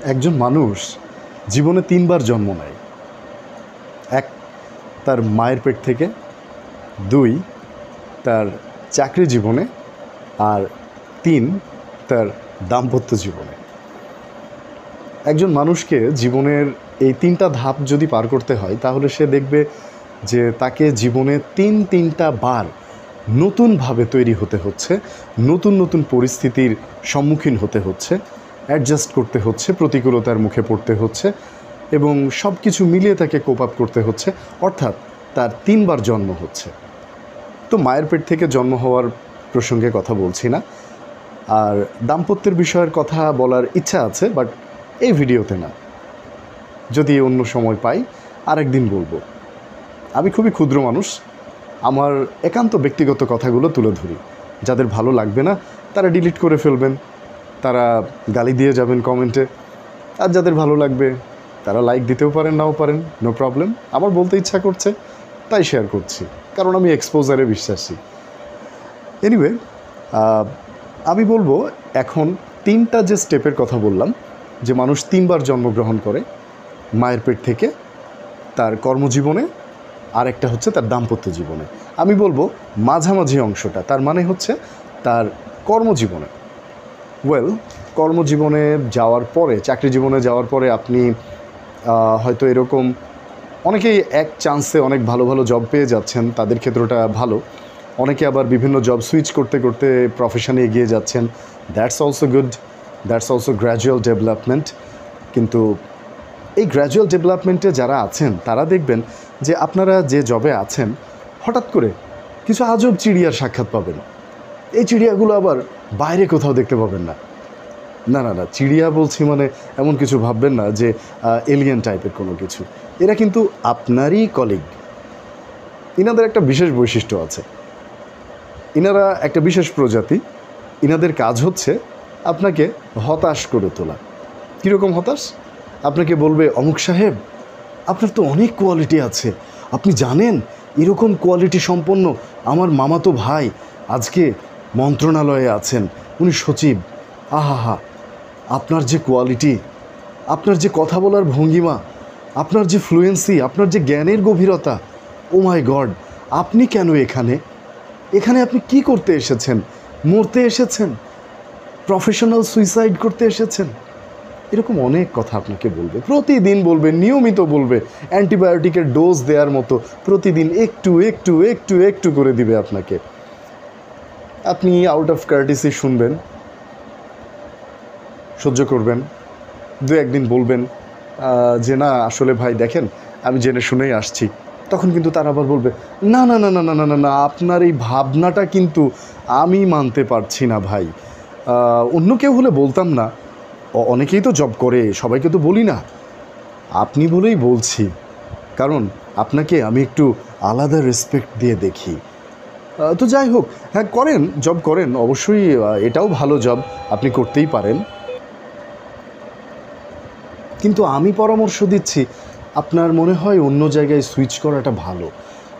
একজন মানুষ জীবনে 3বার জন্ম নেয়। 1, তার মায়ের পেট থেকে, 2, তার চাকরি জীবনে, আর 3, তার দাম্পত্য জীবনে। একজন মানুষকে জীবনের এই 3টা ধাপ যদি পার করতে হয় তাহলে সে দেখবে যে তাকে জীবনে 3টা বার নতুনভাবে তৈরি হতে হচ্ছে, নতুন নতুন পরিস্থিতির সম্মুখীন হতে হচ্ছে, অ্যাডজাস্ট করতে হচ্ছে, প্রতিকূলতার মুখে পড়তে হচ্ছে এবং সব কিছু মিলিয়ে তাকে কোপ আপ করতে হচ্ছে। অর্থাৎ তার 3বার জন্ম হচ্ছে। তো মায়ের পেট থেকে জন্ম হওয়ার প্রসঙ্গে কথা বলছি না, আর দাম্পত্যের বিষয়ের কথা বলার ইচ্ছা আছে, বাট এই ভিডিওতে না। যদি অন্য সময় পাই আরেকদিন বলবো। আমি খুবই ক্ষুদ্র মানুষ, আমার একান্ত ব্যক্তিগত কথাগুলো তুলে ধরি। যাদের ভালো লাগবে না তারা ডিলিট করে ফেলবেন, তারা গালি দিয়ে যাবেন কমেন্টে, আর যাদের ভালো লাগবে তারা লাইক দিতেও পারেন, নাও পারেন, নো প্রবলেম। আমার বলতে ইচ্ছা করছে তাই শেয়ার করছি, কারণ আমি এক্সপোজারে বিশ্বাসী। এনিওয়ে, আমি বলবো এখন 3টা যে স্টেপের কথা বললাম, যে মানুষ 3বার জন্মগ্রহণ করে, মায়ের পেট থেকে, তার কর্মজীবনে, আর একটা হচ্ছে তার দাম্পত্য জীবনে। আমি বলবো মাঝামাঝি অংশটা, তার মানে হচ্ছে তার কর্মজীবনে। কর্মজীবনে যাওয়ার পরে, চাকরি জীবনে যাওয়ার পরে আপনি হয়তো এরকম অনেকেই এক চান্সে অনেক ভালো ভালো জব পেয়ে যাচ্ছেন, তাদের ক্ষেত্রটা ভালো। অনেকে আবার বিভিন্ন জব সুইচ করতে করতে প্রফেশনে এগিয়ে যাচ্ছেন, that's also good, that's also gradual development. কিন্তু এই গ্র্যাজুয়াল ডেভেলপমেন্টে যারা আছেন তারা দেখবেন যে আপনারা যে জবে আছেন হঠাৎ করে কিছু আজব চিড়িয়ার সাক্ষাৎ পাবেন। এই চিড়িয়াগুলো আবার বাইরে কোথাও দেখতে পাবেন না। না না না, চিড়িয়া বলছি মানে এমন কিছু ভাববেন না যে এলিয়েন টাইপের কোনো কিছু। এরা কিন্তু আপনারই কলিগ। ইনাদের একটা বিশেষ বৈশিষ্ট্য আছে, ইনারা একটা বিশেষ প্রজাতি। ইনাদের কাজ হচ্ছে আপনাকে হতাশ করে তোলা। কীরকম হতাশ? আপনাকে বলবে, অমুক সাহেব আপনার তো অনেক কোয়ালিটি আছে, আপনি জানেন এরকম কোয়ালিটি সম্পন্ন আমার মামাতো ভাই আজকে মন্ত্রণালয়ে আছেন, উনি সচিব। আহা, আপনার যে কোয়ালিটি, আপনার যে কথা বলার ভঙ্গিমা, আপনার যে ফ্লুয়েন্সি, আপনার যে জ্ঞানের গভীরতা, ও মাই গড, আপনি কেন এখানে? এখানে আপনি কি করতে এসেছেন? মরতে এসেছেন? প্রফেশনাল সুইসাইড করতে এসেছেন? এরকম অনেক কথা আপনাকে বলবে, প্রতিদিন বলবে, নিয়মিত বলবে, অ্যান্টিবায়োটিকের ডোজ দেওয়ার মতো প্রতিদিন একটু একটু একটু একটু করে দিবে আপনাকে। আপনি আউট অফ কার্টিসি শুনবেন, সহ্য করবেন, 2-1 দিন বলবেন যে না আসলে ভাই দেখেন আমি জেনে শুনেই আসছি। তখন কিন্তু তারা আবার বলবে, না না না না না না না না, আপনার এই ভাবনাটা কিন্তু আমি মানতে পারছি না ভাই। অন্য কেউ হলে বলতাম না, অনেকেই তো জব করে, সবাইকে তো বলি না, আপনি বলেই বলছি, কারণ আপনাকে আমি একটু আলাদা রেসপেক্ট দিয়ে দেখি। তো যাই হোক, হ্যাঁ করেন, জব করেন, অবশ্যই এটাও ভালো জব, আপনি করতেই পারেন। কিন্তু আমি পরামর্শ দিচ্ছি, আপনার মনে হয় অন্য জায়গায় সুইচ করাটা ভালো,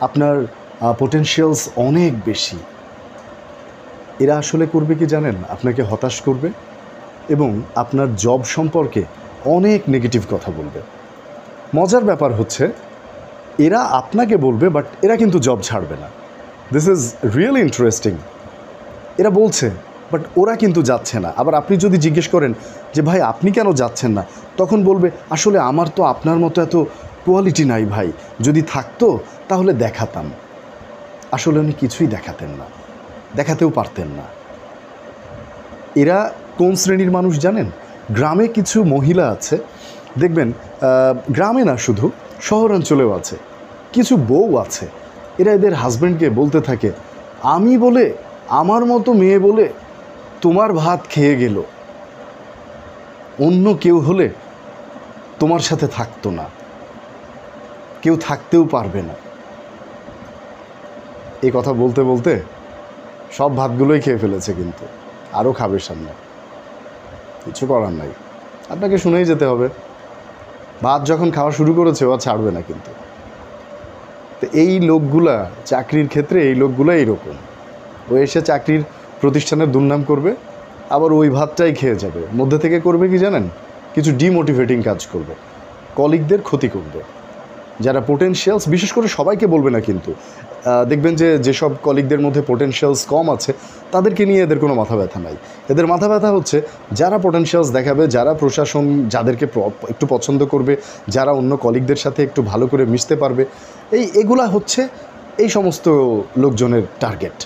আপনার পোটেনশিয়ালস অনেক বেশি। এরা আসলে করবে কি জানেন? আপনাকে হতাশ করবে এবং আপনার জব সম্পর্কে অনেক নেগেটিভ কথা বলবে। মজার ব্যাপার হচ্ছে এরা আপনাকে বলবে, বাট এরা কিন্তু জব ছাড়বে না। This is really interesting. এরা বলছে, বাট ওরা কিন্তু যাচ্ছে না। আবার আপনি যদি জিজ্ঞেস করেন যে ভাই আপনি কেন যাচ্ছেন না, তখন বলবে, আসলে আমার তো আপনার মতো এত কোয়ালিটি নাই ভাই, যদি থাকতো তাহলে দেখাতাম। আসলে উনি কিছুই দেখাতেন না, দেখাতেও পারতেন না। এরা কোন শ্রেণীর মানুষ জানেন? গ্রামে কিছু মহিলা আছে, দেখবেন গ্রামে না শুধু শহরাঞ্চলেও আছে, কিছু বউ আছে, এরা এদের হাজব্যান্ডকে বলতে থাকে, আমি বলে, আমার মতো মেয়ে বলে তোমার ভাত খেয়ে গেল, অন্য কেউ হলে তোমার সাথে থাকতো না, কেউ থাকতেও পারবে না। এই কথা বলতে বলতে সব ভাতগুলোই খেয়ে ফেলেছে, কিন্তু আরও খাবে সামনে। কিছু করার নাই, আপনাকে শুনেই যেতে হবে। ভাত যখন খাওয়া শুরু করেছে ও ছাড়বে না কিন্তু। তো এই লোকগুলা চাকরির ক্ষেত্রে, এই লোকগুলো এইরকম, ও এসে চাকরির প্রতিষ্ঠানের দুর্নাম করবে, আবার ওই ভাতটাই খেয়ে যাবে। মধ্যে থেকে করবে কি জানেন? কিছু ডিমোটিভেটিং কাজ করবে, কলিগদের ক্ষতি করবে। যারা পোটেনশিয়ালস, বিশেষ করে সবাইকে বলবে না কিন্তু, দেখবেন যে যেসব কলিগদের মধ্যে পোটেনশিয়ালস কম আছে তাদেরকে নিয়ে এদের কোনো মাথা ব্যথা নাই। এদের মাথা ব্যথা হচ্ছে যারা পোটেনশিয়ালস দেখাবে, যারা প্রশাসন যাদেরকে একটু পছন্দ করবে, যারা অন্য কলিগদের সাথে একটু ভালো করে মিশতে পারবে, এগুলা হচ্ছে এই সমস্ত লোকজনের টার্গেট।